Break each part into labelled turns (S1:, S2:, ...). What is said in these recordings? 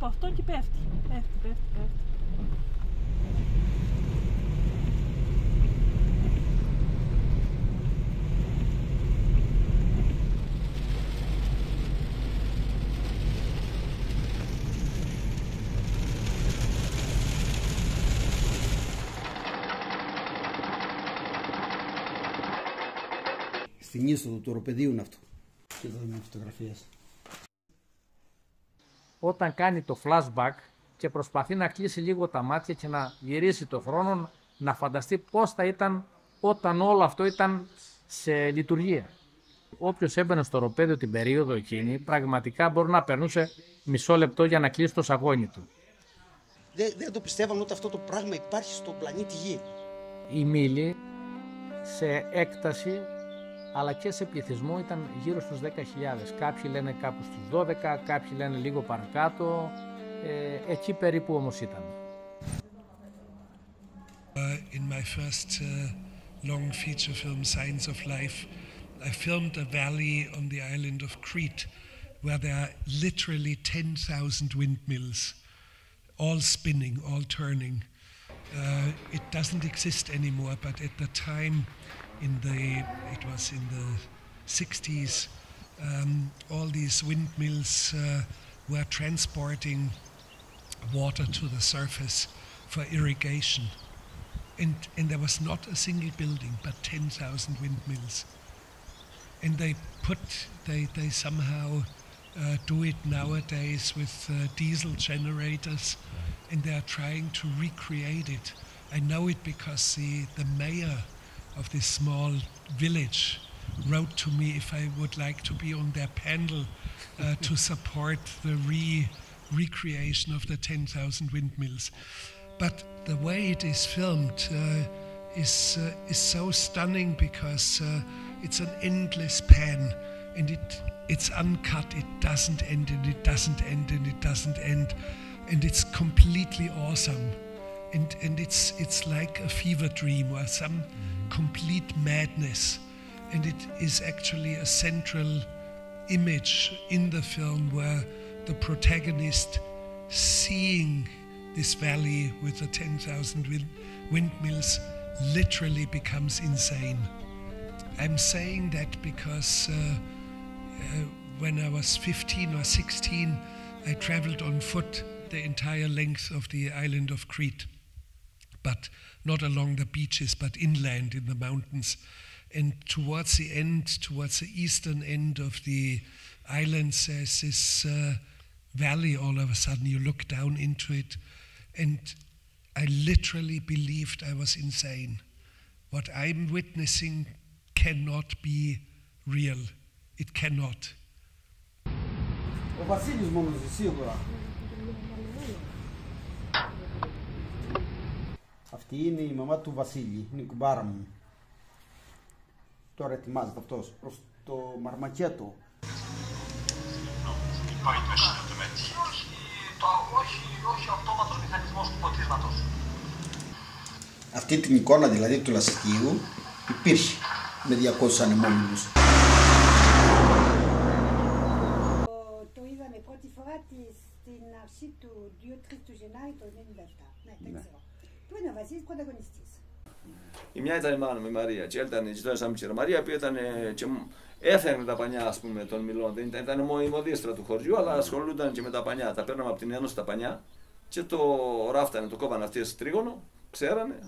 S1: από αυτό και πέφτει. Πέφτει.
S2: Στην είσοδο του οροπεδίου είναι αυτό. Και εδώ είναι φωτογραφίες.
S3: Όταν κάνει το flashback και προσπαθεί να κλείσει λίγο τα μάτια και να γυρίσει το χρόνο, να φανταστεί πώς θα ήταν όταν όλο αυτό ήταν σε λειτουργία. Όποιος έμπαινε στο οροπέδιο την περίοδο εκείνη, πραγματικά μπορεί να περνούσε μισό λεπτό για να κλείσει το σαγόνι του.
S2: Δεν το πιστεύαμε ότι αυτό το πράγμα υπάρχει στον πλανήτη Γη.
S3: Η Μήλη σε έκταση αλλά και σε πληθυσμό ήταν γύρω στους 10.000. Κάποιοι λένε κάπου στους 12, κάποιοι λένε λίγο παρακάτω, εκεί περίπου όμως ήταν.
S4: In my first long feature film, Signs of Life, I filmed a valley on the island of Crete where there are literally 10,000 windmills, all spinning, all turning. It doesn't exist anymore, but at the time, it was in the 60s, all these windmills were transporting water to the surface for irrigation. And there was not a single building, but 10,000 windmills. And they somehow do it nowadays with diesel generators, and they are trying to recreate it. I know it because the mayor of this small village wrote to me if I would like to be on their panel to support the recreation of the 10,000 windmills. But the way it is filmed is so stunning because it's an endless pan, and it's uncut. It doesn't end, and it doesn't end, and it doesn't end, and it's completely awesome. And it's like a fever dream or some complete madness, and it is actually a central image in the film where the protagonist, seeing this valley with the 10,000 windmills, literally becomes insane. I'm saying that because when I was 15 or 16, I traveled on foot the entire length of the island of Crete, but not along the beaches, but inland in the mountains. And towards the end, towards the eastern end of the island, there's this valley. All of a sudden you look down into it, and I literally believed I was insane. What I'm witnessing cannot be real. It cannot.
S2: Ο Βασίλης μόνος σίγουρα. Αυτή είναι η μαμά του Βασίλη, είναι η κουμπάρα μου. Τώρα ετοιμάζεται αυτός προς το μαρμακέτο.
S5: Υπάρχει το συνδεδεματί, όχι ο αυτόματος μηχανισμός του ποτίσματος.
S2: Αυτή την εικόνα δηλαδή του λασιτίου υπήρχε με 200 ανεμόμυλους.
S6: Το είδαμε πρώτη φορά στην αρχή του Διό Τρίτου Γενάρη το 1997. Ναι, δεν ξέρω. Που είναι ο Βασίλης πρωταγωνιστής.
S7: Η μια ήταν η μάνα με Μαρία, και ήταν η γειτόνισσα μου η Μαρία, που ήταν και έφερνε τα πανιά, ας πούμε, των μιλών. Δεν ήταν μόνο η μοδίστρα του χωριού, αλλά ασχολούνταν και με τα πανιά. Τα παίρναμε από την Ένωση τα πανιά και το ράφτανε, το κόβανε αυτές τρίγωνο, ξέρανε.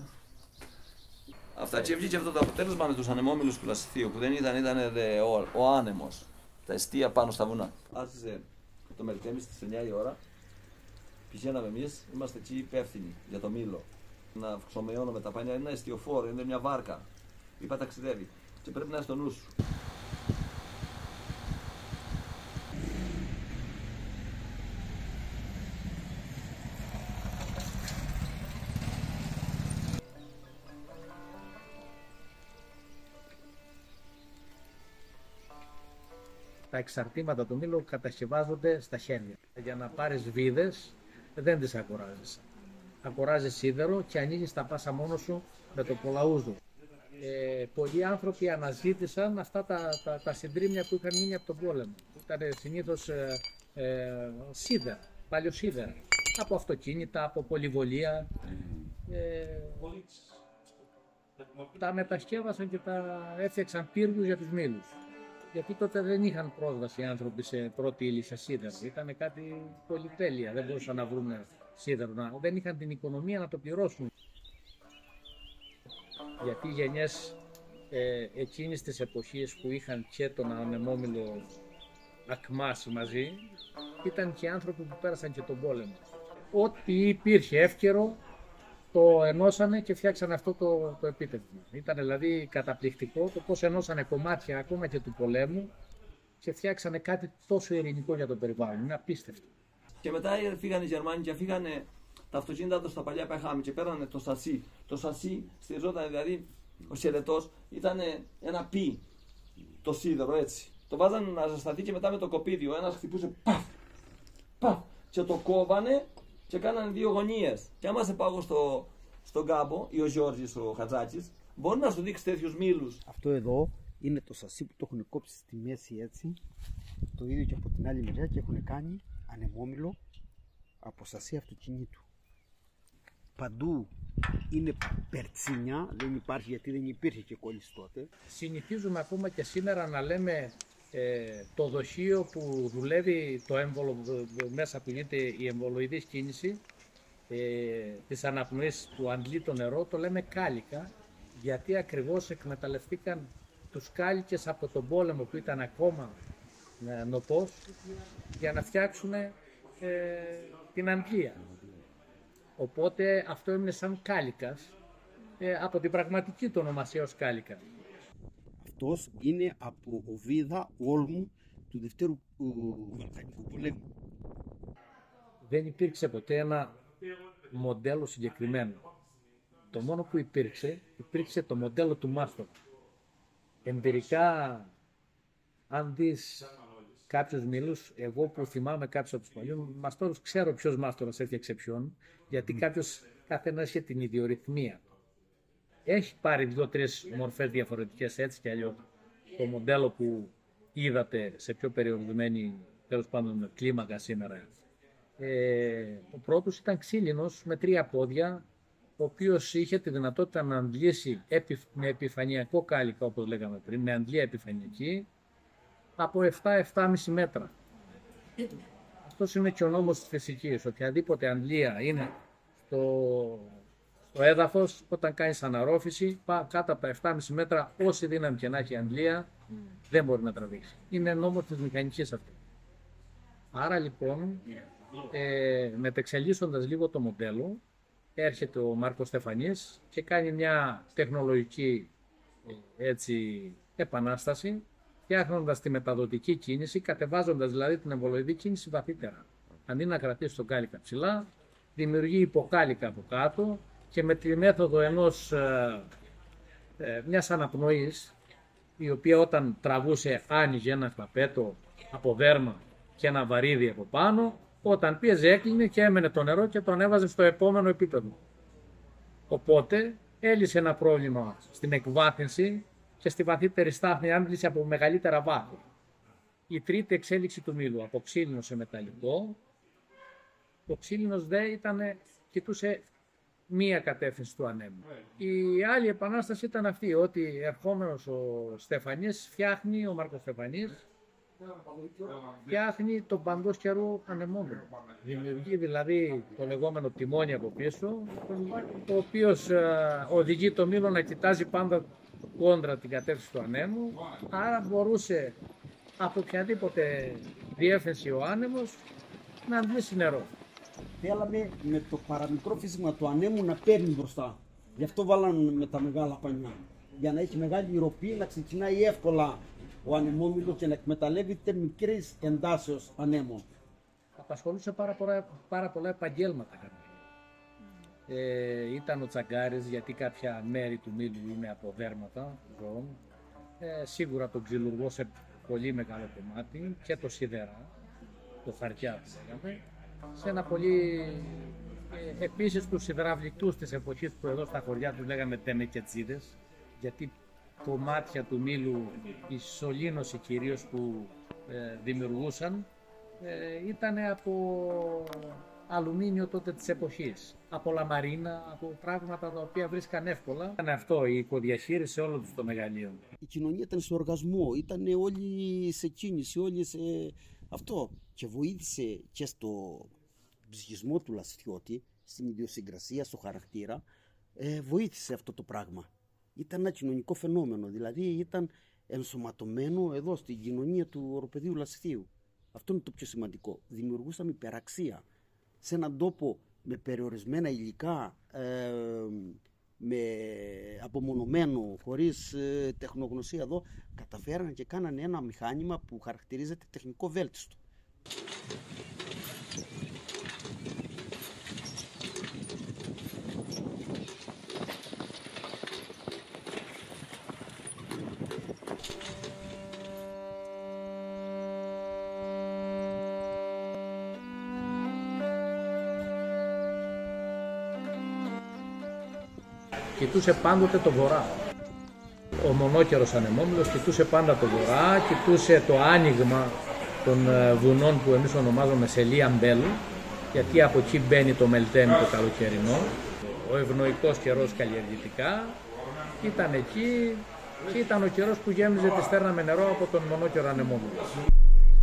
S7: Αυτά. Και βγήκε αυτό το αποτέλεσμα με τους ανεμόμυλους του Λασιθίου, που δεν ήταν ο άνεμος, τα εστία πάνω στα βουνά. Άρχισε το Μελτέμι στις 9 η ώρα, πηγαίναμε εμείς, είμαστε εκεί υπεύθυνοι για το μήλο. Να ξομεώνουμε τα πανιά, είναι ένα εστιοφόρο, είναι μια βάρκα. Είπα ταξιδεύει και πρέπει να είναι στο νου σου.
S3: Τα εξαρτήματα του μήλου κατασκευάζονται στα χέρια. Για να πάρεις βίδες δεν τις αγοράζεις. Αγοράζεις σίδερο και ανοίγεις τα πάσα μόνο σου με το κολαούζο. Πολλοί άνθρωποι αναζήτησαν αυτά τα συντρίμμια που είχαν μείνει από τον πόλεμο. Ήταν συνήθως σίδερα. παλιοσίδερα. Από αυτοκίνητα, από πολυβολία. Τα μετασκεύασαν και τα έφτιαξαν πύργους για τους μήλους. Γιατί τότε δεν είχαν πρόσβαση οι άνθρωποι σε πρώτη ύλη, σε σίδερο. Ήταν κάτι πολυτέλεια, δεν μπορούσαν να βρουν σίδερο. Δεν είχαν την οικονομία να το πληρώσουν. Γιατί οι γενιές εκείνης της εποχής που είχαν και τον ανεμόμυλο ακμάσει μαζί, ήταν και άνθρωποι που πέρασαν και τον πόλεμο. Ό,τι υπήρχε εύκαιρο το ενώσανε και φτιάξανε αυτό το επίτευγμα. Ήταν δηλαδή καταπληκτικό το πώς ενώσανε κομμάτια ακόμα και του πολέμου και φτιάξανε κάτι τόσο ειρηνικό για το περιβάλλον. Είναι απίστευτο.
S7: Και μετά φύγανε οι Γερμανοί και φύγανε τα αυτοκίνητα τους στα παλιά πεχάμι και πέρανε το σασί. Το σασί στηριζόταν, δηλαδή ο χαιρετός ήταν ένα πι, το σίδερο έτσι. Το βάζανε να ζεσταθεί και μετά με το κοπίδιο. Ένας χτυπούσε παφ, παφ και το κόβανε και κάνανε δύο γωνίες. Και άμα σε πάω στον κάμπο ή ο Γιώργης ο Χατζάκης, μπορεί να σου δείξει τέτοιους μήλους.
S2: Αυτό εδώ είναι το σασί που το έχουν κόψει στη μέση έτσι. Το ίδιο και από την άλλη μεριά και έχουν κάνει ανεμόμυλο από σασί αυτοκινήτου. Παντού είναι περτσίνια, δεν υπάρχει γιατί δεν υπήρχε και κόλληση τότε.
S3: Συνηθίζουμε ακόμα και σήμερα να λέμε το δοχείο που δουλεύει το έμβολο, μέσα που γίνεται η εμβολοειδής κίνηση της αναπνοής που αντλεί το νερό, το λέμε κάλικα, γιατί ακριβώς εκμεταλλευτήκαν τους κάλικες από τον πόλεμο που ήταν ακόμα νοπός για να φτιάξουν την αντλία. Οπότε αυτό έμεινε σαν κάλικας, από την πραγματική του ονομασία ως κάλικα.
S2: Αυτός είναι από οβίδα Όλμου του Δευτέρου Βαλκανικού Πολέμου.
S3: Δεν υπήρξε ποτέ ένα μοντέλο συγκεκριμένο. Το μόνο που υπήρξε το μοντέλο του μάστορα. Εμπειρικά, αν δεις κάποιους μήλους, εγώ που θυμάμαι κάποιους από τους παλιούς μαστόρους, ξέρω ποιος μάστορας έφτιαξε ποιον, γιατί καθένας είχε την ιδιορυθμία. Έχει πάρει 2-3 μορφές διαφορετικές έτσι και αλλιώς. Το μοντέλο που είδατε σε πιο περιορισμένη, τέλος πάντων, κλίμακα σήμερα. Ο πρώτος ήταν ξύλινος με 3 πόδια, ο οποίος είχε τη δυνατότητα να αντλήσει με επιφανειακό κάλικα, όπως λέγαμε πριν, με αντλία επιφανειακή, από 7-7,5 μέτρα. Αυτός είναι και ο νόμος της φυσικής. Οποιαδήποτε αντλία είναι στο έδαφος, όταν κάνεις αναρρόφηση, κάτω από τα 7,5 μέτρα, όση δύναμη και να έχει αντλία, δεν μπορεί να τραβήξει. Είναι νόμος της μηχανικής αυτό. Άρα λοιπόν, μετεξελίσσοντας λίγο το μοντέλο, έρχεται ο Μάρκος Στεφανής και κάνει μια τεχνολογική επανάσταση, φτιάχνοντας τη μεταδοτική κίνηση, κατεβάζοντας δηλαδή την εμβολοειδή κίνηση βαθύτερα. Αντί να κρατήσει τον κάλικα ψηλά, δημιουργεί υποκάλικα από κάτω και με τη μέθοδο μιας αναπνοής, η οποία όταν τραβούσε άνοιγε ένα χλαπέτο από δέρμα και ένα βαρύδι από πάνω, όταν πίεζε έκλεινε και έμενε το νερό και τον έβαζε στο επόμενο επίπεδο. Οπότε έλυσε ένα πρόβλημα στην εκβάθυνση και στη βαθύτερη στάθμη άντλησε από μεγαλύτερα βάθη. Η τρίτη εξέλιξη του μήλου, από ξύλινο σε μεταλλικό. Το ξύλινος κοιτούσε μία κατεύθυνση του ανέμου. Η άλλη επανάσταση ήταν αυτή, ότι ερχόμενος ο Στεφανής φτιάχνει, ο Μάρκος Στεφανής, φτιάχνει τον παντός καιρό ανεμόμυλο. Δημιουργεί δηλαδή το λεγόμενο τιμόνι από πίσω, ο οποίος οδηγεί το μήλο να κοιτάζει πάντα κόντρα την κατεύθυνση του ανέμου, άρα μπορούσε από οποιαδήποτε διεύθυνση ο άνεμος να αντλήσει νερό.
S2: Θέλαμε με το παραμικρό φύσιμα του ανέμου να παίρνει μπροστά. Γι' αυτό βάλαμε με τα μεγάλα πανιά. Για να έχει μεγάλη ροπή, να ξεκινάει εύκολα ο ανεμόμυλος και να εκμεταλλεύεται μικρής εντάσεως ανέμων.
S3: Απασχολούσε πάρα πολλά επαγγέλματα. Ήταν ο τσαγκάρης, γιατί κάποια μέρη του μήλου είναι από δέρματα ζώων. Σίγουρα τον ξυλουργό σε πολύ μεγάλο κομμάτι και το σιδερά, το χαρτιά που λέγαμε. Σε ένα πολύ, επίσης τους υδραυλικτούς της εποχής που εδώ στα χωριά τους λέγαμε τεμεκετσίδες, γιατί κομμάτια του μήλου, η σωλήνωση κυρίως που δημιουργούσαν, ήταν από αλουμίνιο τότε της εποχής, από λαμαρίνα, από πράγματα τα οποία βρίσκαν εύκολα. Ήταν αυτό η οικοδιαχείριση όλων τους των μεγαλείων.
S2: Η κοινωνία ήταν σε οργασμό, ήταν όλοι σε κίνηση, όλοι σε αυτό. Και βοήθησε και στο ψυχισμό του Λασιθιώτη, στην ιδιοσυγκρασία, στο χαρακτήρα, βοήθησε αυτό το πράγμα. Ήταν ένα κοινωνικό φαινόμενο, δηλαδή ήταν ενσωματωμένο εδώ στην κοινωνία του οροπεδίου Λασιθίου. Αυτό είναι το πιο σημαντικό. Δημιουργούσαμε υπεραξία σε έναν τόπο με περιορισμένα υλικά, με απομονωμένο, χωρίς τεχνογνωσία εδώ, καταφέρανε και κάνανε ένα μηχάνημα που χαρακτηρίζεται τεχνικό βέλτιστο.
S3: Κοιτούσε πάντοτε το βορρά. Ο μονόκερος ανεμόμυλος κοιτούσε πάντα το βορρά, κοιτούσε το άνοιγμα των βουνών που εμείς ονομάζουμε Σελία Μπέλ, γιατί από εκεί μπαίνει το μελτέμι το καλοκαιρινό. Ο ευνοϊκός καιρός καλλιεργητικά ήταν εκεί και ήταν ο καιρός που γέμιζε τη στέρνα με νερό από τον μονόκερο ανεμόμυλο.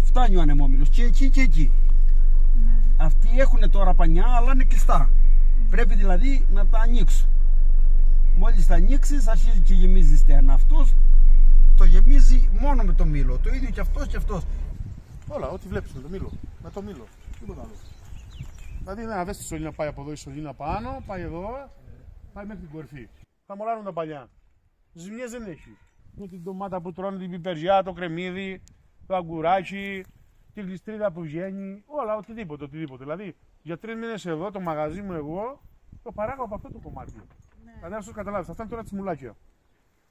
S2: Φτάνει ο ανεμόμυλος και εκεί και εκεί. Αυτοί έχουν τώρα πανιά, αλλά είναι κλειστά. Πρέπει δηλαδή να τα ανοίξουν. Μόλις τα ανοίξεις, αρχίζει και γεμίζει στέρνα. Αυτός το γεμίζει μόνο με το μήλο. Το ίδιο και αυτός και αυτός.
S8: Όλα, ό,τι βλέπεις με το μήλο. Με το μήλο. Τίποτα άλλο. Δηλαδή, να δες τη σωλήνα πάει από εδώ, η σωλήνα πάνω, πάει εδώ, πάει μέχρι την κορυφή. Θα μολάρουν τα παλιά. Ζημιές δεν έχει. Με την ντομάτα που τρώνε, την πιπεριά, το κρεμμύδι, το αγκουράκι, τη γλιστρίδα που βγαίνει. Όλα, οτιδήποτε. Δηλαδή, για 3 μήνες εδώ, το μαγαζί μου εγώ, το παράγω από αυτό το κομμάτι. Δηλαδή, αυτό καταλάβεις. Αυτά είναι τώρα τσιμουλάκια.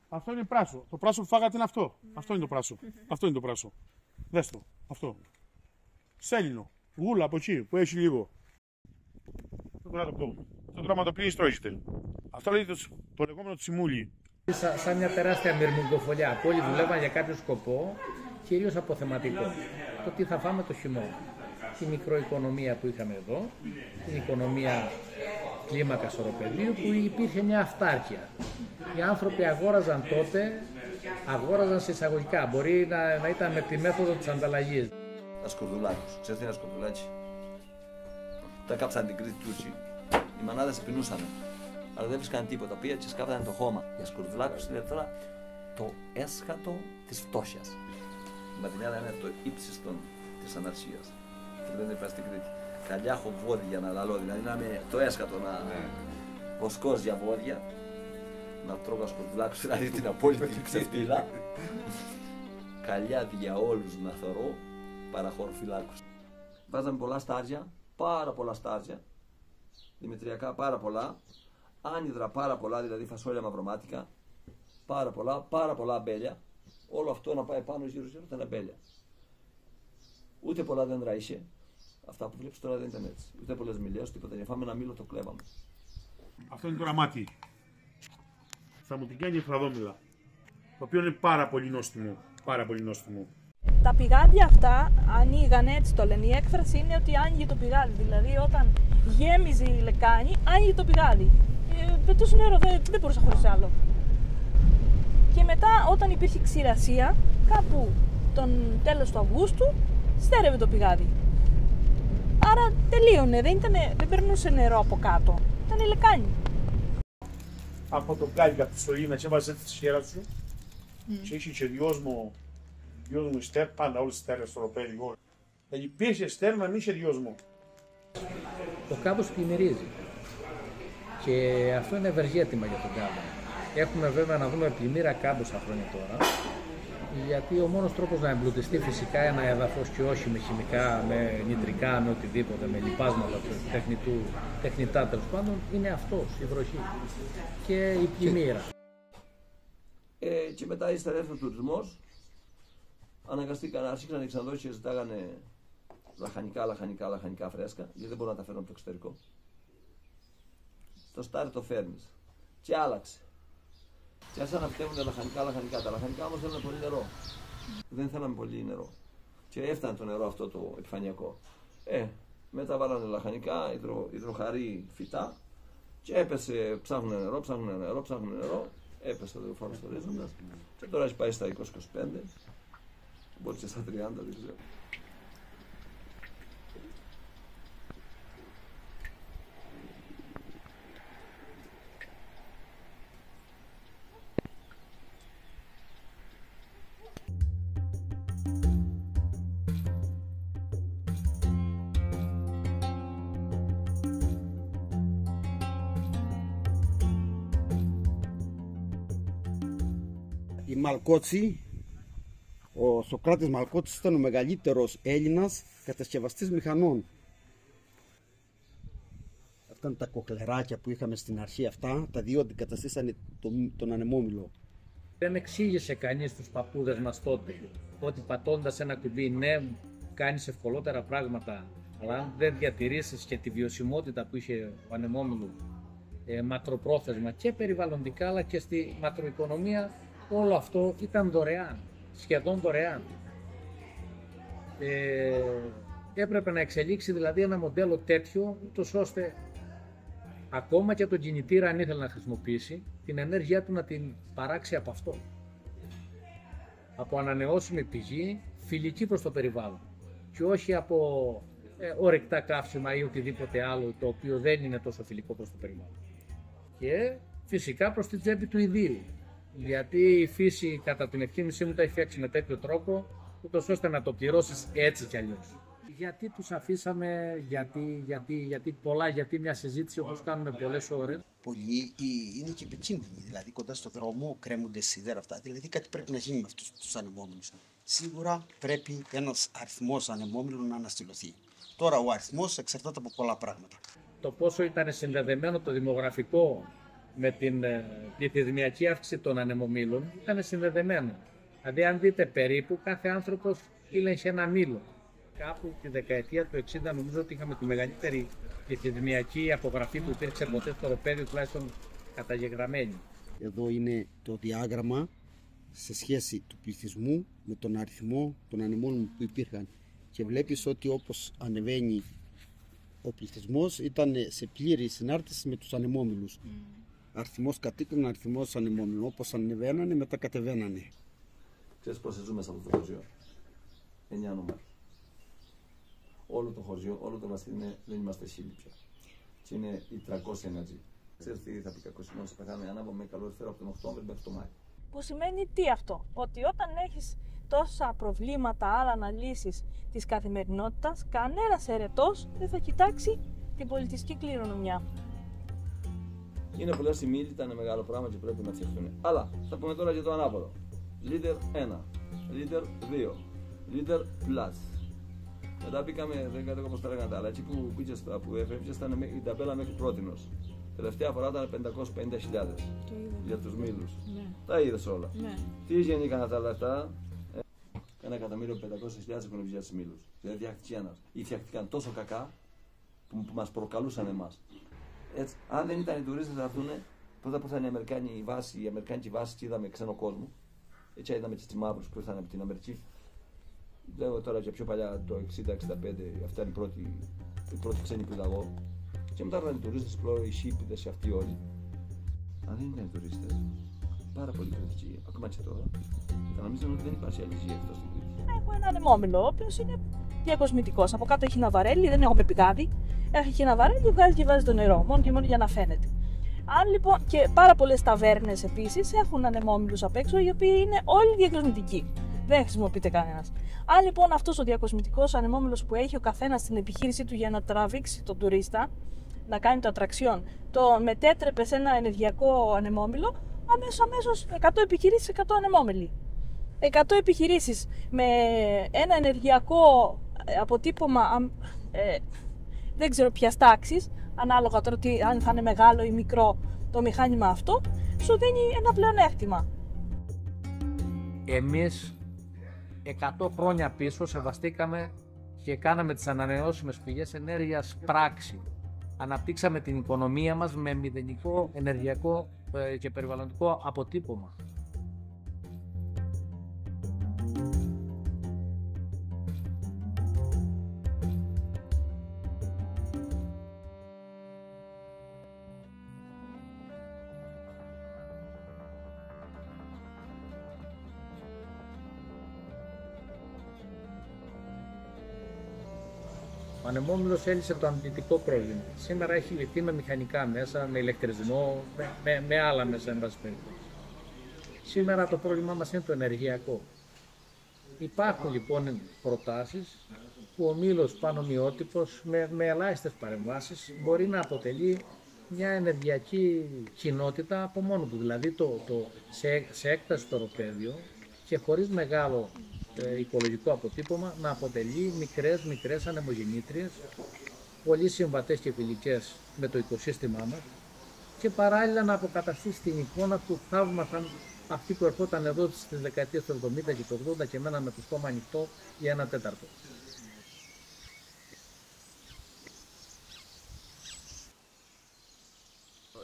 S8: Αυτό είναι πράσο. Το πράσο που φάγατε είναι αυτό. Αυτό είναι το πράσο. Αυτό είναι το πράσο. Δες το. Αυτό. Σέλινο. Γούλα από εκεί που έχει λίγο. Το δράμα το οποίο στρώγεται. Αυτό λέγεται το λεγόμενο τσιμούλι.
S3: Σαν μια τεράστια μυρμηγκοφολιά. Που όλοι δουλεύαν για κάποιο σκοπό, κυρίως αποθεματικό. Το τι θα φάμε το χειμώνα. Τη μικροοικονομία που είχαμε εδώ, την οικονομία κλίμακας οροπεδίου, που υπήρχε μια αυτάρκεια. Οι άνθρωποι αγόραζαν τότε, αγόραζαν σε εισαγωγικά. Μπορεί να ήταν με τη μέθοδο της ανταλλαγής.
S7: Τα σκορδουλάκους. Ξέρετε τι είναι ένα σκορδουλάκι? Τα κάψαν την Κρήτη Τούρκοι. Οι μανάδες πεινούσαν. Αλλά δεν βρίσκαν τίποτα. Πήγαν και σκάφτανε το χώμα. Για σκορδουλάκους είναι τώρα το έσχατο της φτώχειας. Η Μαδινιάδα είναι το ύψιστον της αναρσίας. Και δεν έφτασε στην Κρήτη. Καλιά έχω βόδια να λαλώ, δηλαδή να είμαι το έσχατο να βοσκός για βόδια. Να τρώγω σκορδουλάκους, δηλαδή την απόλυτη ξεφτύλα. Καλιά για όλους να θωρώ, παραχωροφυλάκους. Βάζαμε πολλά στάρια, πάρα πολλά στάρια. Δημητριακά πάρα πολλά. Άνυδρα πάρα πολλά, δηλαδή φασόλια μαυρομάτικα. Πάρα πολλά αμπέλια. Όλο αυτό να πάει πάνω γύρω ήταν αμπέλια. Ούτε πολλά δέντρα είχε. Αυτά που βλέπεις τώρα δεν ήταν έτσι. Ούτε πολλές μιλιές, τίποτα. Για φάμε ένα μήλο το κλέβαμε.
S8: Αυτό είναι το ραμάτι. Θα μου την κάνει η φραδόμηλα. Το οποίο είναι πάρα πολύ νόστιμο. Πάρα πολύ νόστιμο.
S1: Τα πηγάδια αυτά ανοίγανε, έτσι το λένε. Η έκφραση είναι ότι άνοιγε το πηγάδι. Δηλαδή όταν γέμιζε η λεκάνη, άνοιγε το πηγάδι. Πετούσε νερό, δεν μπορούσε χωρίς άλλο. Και μετά όταν υπήρχε ξηρασία, κάπου τον τέλος του Αυγούστου, στέρευε το πηγάδι. Άρα τελείωνε, δεν περνούσε νερό από κάτω. Ήταν λεκάνη.
S8: Από το κάλικα από τη σωλήνα και έβαζε τη σχέρα σου και είχε και δυόσμο στέρ, πάντα όλες τις στέρες στο ροπέδι. Δεν υπήρχε στέρ να μην είχε δυόσμο.
S3: Ο κάμπος πλημμυρίζει και αυτό είναι ευεργέτημα για τον κάμπο. Έχουμε βέβαια να δούμε πλημμύρα κάμπου στα χρόνια τώρα, γιατί ο μόνος τρόπος να εμπλουτιστεί φυσικά ένα έδαφος και όχι με χημικά, με νητρικά, με οτιδήποτε, με λιπάσματα τεχνητά τέλος πάντων, είναι αυτός, η βροχή και η πλημμύρα.
S7: Και μετά ύστερα έρθει ο τουρισμός, αναγκαστήκαν να αρχίσαν οι ξενοδόχοι και ζητάγανε λαχανικά φρέσκα, γιατί δεν μπορούν να τα φέρουν από το εξωτερικό. Το στάρι το φέρνεις. Και άλλαξε. Και άρχισαν να φτιάχνουν λαχανικά. Τα λαχανικά όμως θέλουν πολύ νερό. Δεν θέλαμε πολύ νερό. και έφτανε το νερό αυτό το επιφανειακό. Μετά βάλανε λαχανικά, υδροχαρή φυτά και έπεσε, ψάχνουν νερό, έπεσε το δορυφόρο στο ορίζοντα και τώρα έχει πάει στα 20-25, μπορεί και στα 30, δεν ξέρω.
S2: Η Μαλκότση, ο Σωκράτης Μαλκότσης ήταν ο μεγαλύτερος Έλληνας κατασκευαστής μηχανών. Αυτά είναι τα κοχλεράκια που είχαμε στην αρχή αυτά, τα δύο αντικαταστήσανε τον ανεμόμυλο.
S3: Δεν εξήγησε κανείς στους παππούδες μας τότε ότι πατώντας ένα κουμπί, ναι, κάνεις ευκολότερα πράγματα, αλλά αν δεν διατηρήσεις και τη βιωσιμότητα που είχε ο ανεμόμυλος μακροπρόθεσμα και περιβαλλοντικά αλλά και στη μακροοικονομία, όλο αυτό ήταν δωρεάν, σχεδόν δωρεάν. Έπρεπε να εξελίξει δηλαδή ένα μοντέλο τέτοιο, ούτως ώστε ακόμα και τον κινητήρα, αν ήθελε να χρησιμοποιήσει, την ενέργειά του να την παράξει από αυτό. Από ανανεώσιμη πηγή, φιλική προς το περιβάλλον και όχι από ορυκτά καύσιμα ή οτιδήποτε άλλο το οποίο δεν είναι τόσο φιλικό προς το περιβάλλον. Και φυσικά προς την τσέπη του ιδίου. Γιατί η φύση, κατά την εκτίμησή μου, τα έχει φτιάξει με τέτοιο τρόπο, ούτως ώστε να το πληρώσεις έτσι κι αλλιώς. Γιατί τους αφήσαμε, γιατί μια συζήτηση όπως κάνουμε πολλές ώρες.
S2: Πολλοί είναι και επικίνδυνοι, δηλαδή κοντά στο δρόμο κρέμονται σίδερα αυτά, δηλαδή κάτι πρέπει να γίνει με αυτούς τους ανεμόμυλους. Σίγουρα πρέπει ένας αριθμός ανεμόμυλων να αναστηλωθεί. Τώρα ο αριθμός εξαρτάται από πολλά πράγματα.
S3: Το πόσο ήταν συνδεδεμένο το δημογραφικό με την πληθυσμιακή αύξηση των ανεμομύλων ήταν συνδεδεμένο. Δηλαδή, αν δείτε περίπου, κάθε άνθρωπος ήλεγχε ένα μήλο. Κάπου τη δεκαετία του 60 νομίζω ότι είχαμε τη μεγαλύτερη πληθυσμιακή απογραφή που υπήρξε ποτέ στο Ευρωπαϊκό, τουλάχιστον καταγεγραμμένη.
S2: Εδώ είναι το διάγραμμα σε σχέση του πληθυσμού με τον αριθμό των ανεμών που υπήρχαν. Και βλέπεις ότι όπως ανεβαίνει ο πληθυσμός ήταν σε πλήρη συνάρτηση με τους ανεμόμυλους. Αριθμός κατοίκων, αριθμός ανεμόμυλων. Όπως ανεβαίνανε, μετά κατεβαίνανε.
S7: Ξέρεις πόσες ζούμε σε αυτό το χωριό? 9 νούμερα. Όλο το χωριό, όλο το Βαστίδι δεν είμαστε 1000 πια. Και είναι οι 300 energy. Ξέρεις τι θα πει κακοσημώνες, πεθάνε ανάβω με καλοριφέρο από τον Οκτώβριο μέχρι τον Μάιο.
S1: Που σημαίνει τι αυτό? Ότι όταν έχεις τόσα προβλήματα άλλα να λύσεις της καθημερινότητας, κανένας ερετός δεν θα κοιτάξει την πολιτιστική κληρονομιά.
S7: Είναι πολλά σημεία, ήταν μεγάλο πράγμα και πρέπει να φτιαχτούν. Αλλά θα πούμε τώρα για το ανάποδο. Leader 1, Leader 2, Leader Plus. Μετά πήγαμε, δεν ξέρω πώς τα λέγανε τα άλλα, εκεί που πήγες, που έφευγες ήταν η ταμπέλα μέχρι πρότινος. Τελευταία φορά ήταν 550.000 για τους μήλους.
S1: Ναι.
S7: Τα είδες όλα.
S1: Ναι.
S7: Τι γεννήκαν τα λεφτά? 1.500.000 έχουν βγει για τους μήλους. Δηλαδή φτιάχτηκαν τόσο κακά που μας προκαλούσαν εμάς. Έτσι, αν δεν ήταν οι τουρίστες να έρθουν, πρώτα που θα είναι η αμερικάνικη βάση και είδαμε ξένο κόσμο. Έτσι είδαμε και τις μαύρους που ήρθαν από την Αμερική. Λέω τώρα και πιο παλιά, το 60-65, αυτά είναι η πρώτη ξένη που είδα εγώ. Και μετά έρθαν οι τουρίστες, πλέον οι σύμπηδες και αυτοί όλοι. Αν δεν ήταν οι τουρίστες, πάρα πολύ κριτικοί, ακόμα και τώρα, θα νομίζουν ότι δεν υπάρχει άλλη ζωή εκτός στην Κρήτη.
S1: Έχω ένα ανεμόμυλο, ο οποίος είναι διακοσμητικός. Από κάτω έχει ένα βαρέλι, δεν έχουμε πηγάδι. Έχει ένα βαρέλι, βγάζει και βάζει το νερό, μόνο και μόνο για να φαίνεται. Αν λοιπόν, και πάρα πολλές ταβέρνες επίσης έχουν ανεμόμυλους απ' έξω, οι οποίοι είναι όλοι διακοσμητικοί. Δεν χρησιμοποιείται κανένας. Αν λοιπόν αυτός ο διακοσμητικός ανεμόμυλος που έχει ο καθένας στην επιχείρησή του για να τραβήξει τον τουρίστα, να κάνει το ατραξιόν, το μετέτρεπε σε ένα ενεργειακό ανεμόμυλο, αμέσως 100 επιχειρήσεις, 100 ανεμόμυλοι. 100 επιχειρήσεις με ένα ενεργειακό αποτύπωμα, δεν ξέρω ποιας τάξης, ανάλογα τώρα αν θα είναι μεγάλο ή μικρό το μηχάνημα αυτό, σου δίνει ένα πλεονέκτημα.
S3: Εμείς 100 χρόνια πίσω σεβαστήκαμε και κάναμε τις ανανεώσιμες πηγές ενέργειας πράξη. Αναπτύξαμε την οικονομία μας με μηδενικό ενεργειακό και περιβαλλοντικό αποτύπωμα. ανεμόμυλος έλυσε το αντλητικό πρόβλημα. Σήμερα έχει λυθεί με μηχανικά μέσα, με ηλεκτρισμό, με άλλα μέσα, εν πάση περιπτώσει. Σήμερα το πρόβλημά μας είναι το ενεργειακό. Υπάρχουν λοιπόν προτάσεις που ο μήλος πανομοιότυπος με ελάχιστες παρεμβάσεις μπορεί να αποτελεί μια ενεργειακή κοινότητα από μόνο του. Δηλαδή σε έκταση στο οροπέδιο και χωρίς μεγάλο οικολογικό αποτύπωμα να αποτελεί μικρές ανεμογεννήτριες, πολύ συμβατές και φιλικές με το οικοσύστημά μας και παράλληλα να αποκαταστήσει την εικόνα του θαύμασαν αυτοί που ερχόταν εδώ στις δεκαετίες του 70 και του 80 και μέναν με το στόμα ανοιχτό για 1/4.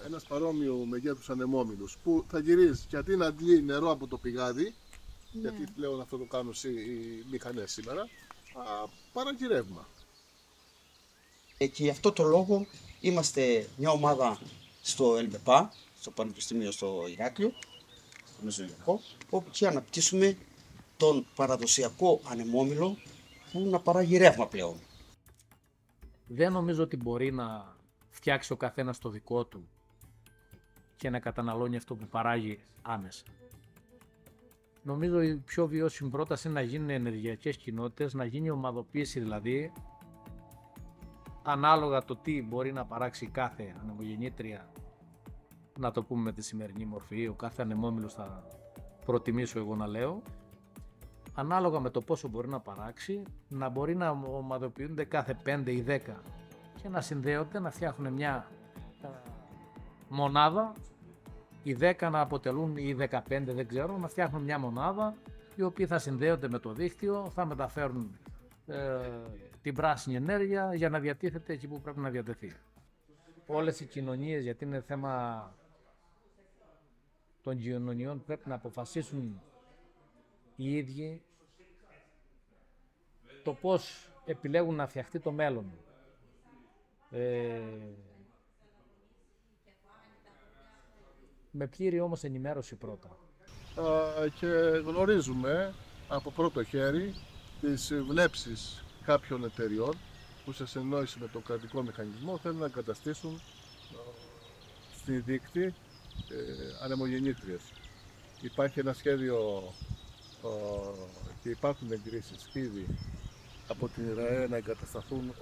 S9: Ένας παρόμοιου μεγέθους ανεμόμυλος που θα γυρίζει και αντί να αντλεί νερό από το πηγάδι, γιατί πλέον αυτό το κάνουν οι μηχανές σήμερα, παράγει ρεύμα.
S2: Και γι' αυτό το λόγο είμαστε μια ομάδα στο ΕΛΜΕΠΑ, στο Πανεπιστήμιο στο Ηράκλειο, στο Μεσογειακό, όπου και αναπτύσσουμε τον παραδοσιακό ανεμόμυλο που να παράγει ρεύμα πλέον.
S3: Δεν νομίζω ότι μπορεί να φτιάξει ο καθένας το δικό του και να καταναλώνει αυτό που παράγει άμεσα. Νομίζω η πιο βιώσιμη πρόταση είναι να γίνουν ενεργειακές κοινότητες, να γίνει ομαδοποίηση δηλαδή, ανάλογα το τι μπορεί να παράξει κάθε ανεμογεννήτρια, να το πούμε με τη σημερινή μορφή, ο κάθε ανεμόμυλος θα προτιμήσω εγώ να λέω, ανάλογα με το πόσο μπορεί να παράξει, να μπορεί να ομαδοποιούνται κάθε 5 ή 10 και να συνδέονται, να φτιάχνουν μια μονάδα, οι 10 να αποτελούν ή 15 δεν ξέρω, να φτιάχνουν μια μονάδα οι οποίοι θα συνδέονται με το δίκτυο, θα μεταφέρουν την πράσινη ενέργεια για να διατίθεται εκεί που πρέπει να διατεθεί. Όλες οι κοινωνίες, γιατί είναι θέμα των κοινωνιών, πρέπει να αποφασίσουν οι ίδιοι το πώς επιλέγουν να φτιαχτεί το μέλλον. Με πλήρη όμως ενημέρωση πρώτα.
S9: Και γνωρίζουμε από πρώτο χέρι τις βλέψεις κάποιων εταιριών που σε συνεννόηση με τον κρατικό μηχανισμό θέλουν να εγκαταστήσουν στη δίκτυ ανεμογεννήτριες. Υπάρχει ένα σχέδιο και υπάρχουν εγκρίσεις ήδη από την ΡΑΕ να εγκατασταθούν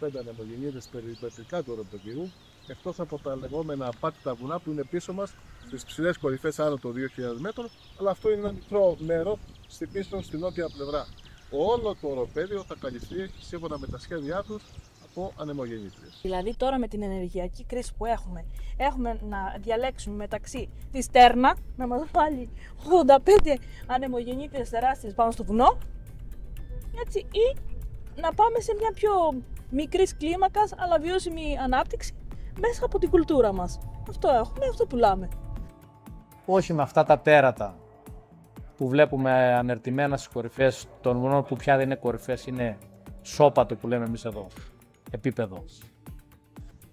S9: 85 ανεμογεννήτριες περιπετρικά του οροπεδίου, εκτός από τα λεγόμενα απάτητα βουνά που είναι πίσω μας στις ψηλές κορυφές άνω των 2.000 μέτρων, αλλά αυτό είναι ένα μικρό μέρο στην νότια πλευρά. Όλο το οροπέδιο θα καλυφθεί σύμφωνα με τα σχέδιά τους από ανεμογεννήτριες.
S1: Δηλαδή τώρα με την ενεργειακή κρίση που έχουμε να διαλέξουμε μεταξύ της Τέρνα, να μας βάλει 85 ανεμογεννήτριες τεράστιες πάνω στο βουνό, έτσι, ή να πάμε σε μια πιο μικρής κλίμακας αλλά βιώσιμη ανάπτυξη μέσα από την κουλτούρα μας. Αυτό έχουμε, αυτό πουλάμε.
S3: Όχι με αυτά τα τέρατα που βλέπουμε ανερτημένα στις κορυφές των βουνών, που πια δεν είναι κορυφές, είναι σώπατο που λέμε εμείς εδώ, επίπεδο.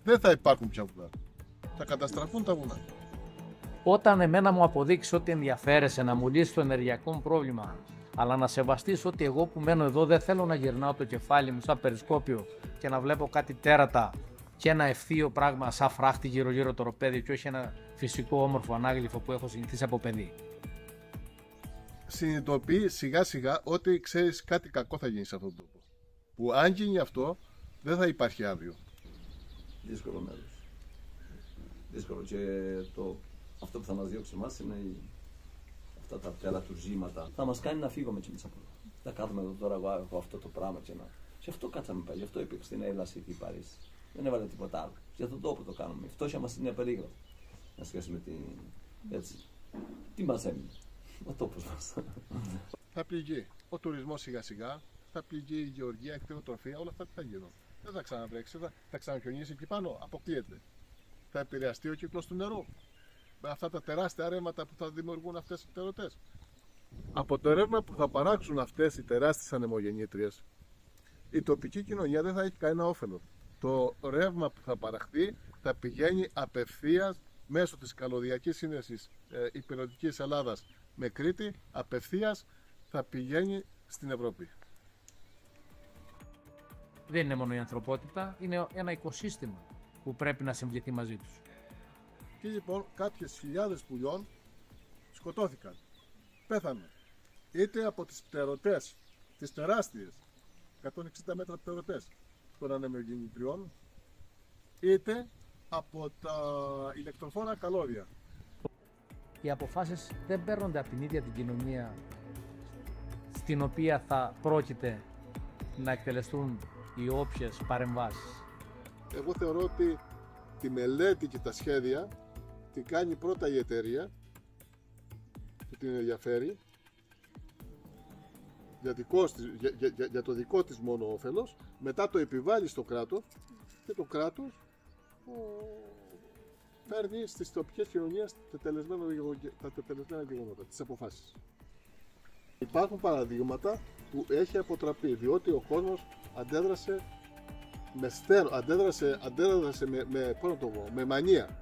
S9: Δεν θα υπάρχουν πια βουνά. Θα καταστραφούν τα βουνά.
S3: Όταν εμένα μου αποδείξει ότι ενδιαφέρεσαι να μου λύσει το ενεργειακό μου πρόβλημα, αλλά να σεβαστείς ότι εγώ που μένω εδώ δεν θέλω να γυρνάω το κεφάλι μου σαν περισκόπιο και να βλέπω κάτι τέρατα και ένα ευθείο πράγμα σαν φράχτη γύρω-γύρω το οροπέδιο και όχι ένα φυσικό όμορφο ανάγλυφο που έχω συνηθίσει από παιδί.
S9: Συνειδητοποιεί σιγά σιγά ότι ξέρεις κάτι κακό θα γίνει σε αυτόν τον τόπο. Που αν γίνει αυτό δεν θα υπάρχει αύριο.
S7: Δύσκολο μέρος. Δύσκολο και αυτό που θα μας διώξει εμάς είναι αυτά τα τερατουργήματα. Θα μας κάνει να φύγουμε κι εμείς από εδώ. Θα κάθομαι εδώ τώρα, εγώ έχω αυτό το πράγμα και αυτό κάτσαμε πάλι. Γι' αυτό υπήρξε στην Έλληνα City Paris. Δεν έβαλε τίποτα άλλο. Για τον τόπο το κάνουμε. Η φτώχεια μας είναι απερίγραπτη. Να σχέση με έτσι. Τι μας έμεινε. Ο τόπος μας.
S9: Θα πληγεί ο τουρισμός σιγά σιγά, θα πληγεί η γεωργία, η κτηνοτροφία, όλα αυτά τι θα γίνουν. Δεν θα ξαναβρέξει, θα ξαναχιονίσει εκεί πάνω, αποκλείεται. Θα επηρεαστεί ο κύκλος του νερού με αυτά τα τεράστια ρεύματα που θα δημιουργούν αυτές οι τερωτές. Από το ρεύμα που θα παράξουν αυτές οι τεράστιες ανεμογεννήτριες, η τοπική κοινωνία δεν θα έχει κανένα όφελο. Το ρεύμα που θα παραχθεί θα πηγαίνει απευθείας μέσω της καλωδιακής σύνδεσης υπηρετικής Ελλάδας με Κρήτη, απευθείας θα πηγαίνει στην Ευρώπη.
S3: δεν είναι μόνο η ανθρωπότητα, είναι ένα οικοσύστημα που πρέπει να συμβληθεί μαζί τους.
S9: Και λοιπόν κάποιες χιλιάδες πουλιών σκοτώθηκαν, πέθαναν. Είτε από τις πτερωτές, τις τεράστιες, 160 μέτρα πτερωτές των ανεμογεννητριών, είτε από τα ηλεκτροφόρα καλώδια.
S3: Οι αποφάσεις δεν παίρνονται από την ίδια την κοινωνία στην οποία θα πρόκειται να εκτελεστούν οι όποιες παρεμβάσεις.
S9: Εγώ θεωρώ ότι τη μελέτη και τα σχέδια την κάνει πρώτα η εταιρεία που την ενδιαφέρει για το δικό της μόνο όφελος, μετά το επιβάλλει στο κράτος και το κράτος παίρνει στις τοπικές κοινωνίες τα τετελεσμένα γεγονότα, τις αποφάσεις. Υπάρχουν παραδείγματα που έχει αποτραπεί, διότι ο κόσμος αντέδρασε με μανία.